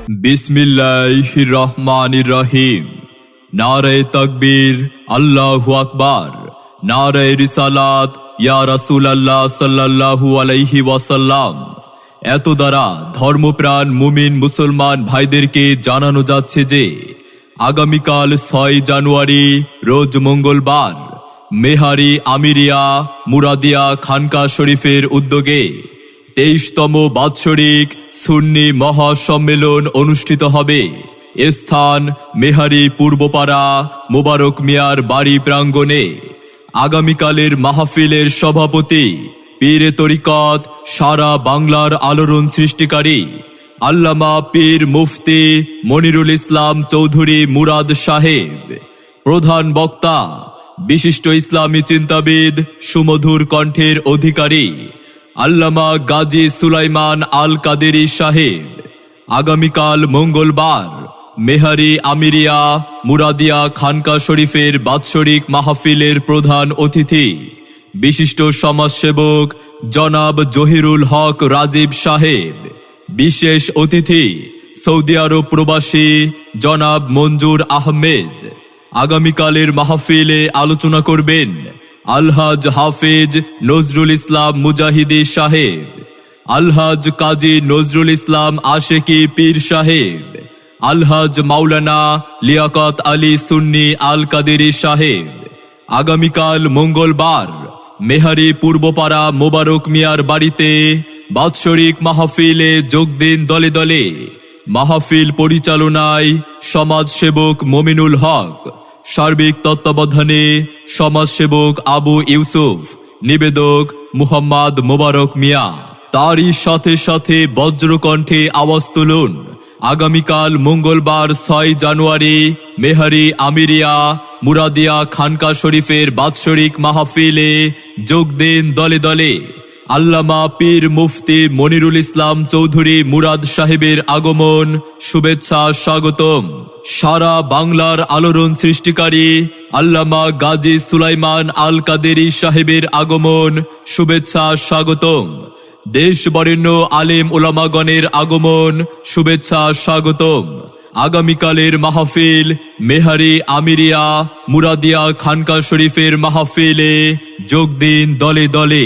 বিসমিল্লাহির রহমানির রহিম। নারায়ে তাকবীর, আল্লাহু আকবার। নারায়ে রিসালাত, ইয়া রাসূলুল্লাহ সাল্লাল্লাহু আলাইহি ওয়াসাল্লাম। এত দ্বারা ধর্মপ্রাণ মুমিন মুসলমান ভাইদেরকে জানানো যাচ্ছে যে আগামীকাল 6 জানুয়ারি রোজ মঙ্গলবার মেহারি আমিরিয়া মুরাদিয়া খানকা শরীফের উদ্যোগে 23তম বাৎসরিক সুন্নি মহাসম্মেলন অনুষ্ঠিত হবে। স্থান মেহারি পূর্বপাড়া মোবারক মিয়ার বাড়ি প্রাঙ্গণে। আগামীকালের মাহফিলের সভাপতি পীরে তরিকত সারা বাংলার আলোড়ন সৃষ্টিকারী আল্লামা পীর মুফতি মনিরুল ইসলাম চৌধুরী মুরাদ সাহেব। প্রধান বক্তা বিশিষ্ট ইসলামী চিন্তাবিদ সুমধুর কণ্ঠের অধিকারী আল্লামা গাজী সুলাইমান আল কাদেরী সাহেব। আগামীকাল মঙ্গলবার মেহারি আমিরিয়া মুরাদিয়া খানকা শরীফের বাৎসরিক মাহফিলের প্রধান অতিথি বিশিষ্ট সমাজসেবক জনাব জহিরুল হক রাজীব সাহেব। বিশেষ অতিথি সৌদি আরব প্রবাসী জনাব মঞ্জুর আহমেদ। আগামীকালের মাহফিলে আলোচনা করবেন আলহাজ হাফেজ নজরুল ইসলাম মুজাহিদি সাহেব, আলহাজ কাজী নজরুল ইসলাম আশেকি পীর সাহেব, আলহাজ মাওলানা লিয়াকত আলী সুন্নি আল কাদেরী সাহেব। আগামীকাল মঙ্গলবার মেহারি পূর্বপাড়া মোবারক মিয়ার বাড়িতে বাৎসরিক মাহফিলে যোগ দিন দলে দলে। মাহফিল পরিচালনায় সমাজসেবক মমিনুল হক, সার্বিক তত্ত্বাবধানে সমাজসেবক আবু ইউসুফ, নিবেদক মুহাম্মদ মোবারক মিয়া। তারই সাথে সাথে বজ্রকণ্ঠে আওয়াজ তুলুন আগামীকাল মঙ্গলবার 6 জানুয়ারি মেহারি আমিরিয়া মুরাদিয়া খানকা শরীফের বাৎসরিক মাহফিলে যোগ দিন দলে দলে। আল্লামা পীর মুফতি মনিরুল ইসলাম চৌধুরী মুরাদ সাহেবের আগমন শুভেচ্ছা স্বাগতম। সারা বাংলার আলোড়ন সৃষ্টিকারী আল্লামা গাজী সুলাইমান আল কাদেরী সাহেবের আগমন শুভেচ্ছা স্বাগতম। দেশ বরেণ্য আলেম ওলামাগণের আগমন শুভেচ্ছা স্বাগতম। আগামীকালের মাহফিল মেহারি আমিরিয়া মুরাদিয়া খানকা শরীফের মাহফিলে যোগ দিন দলে দলে।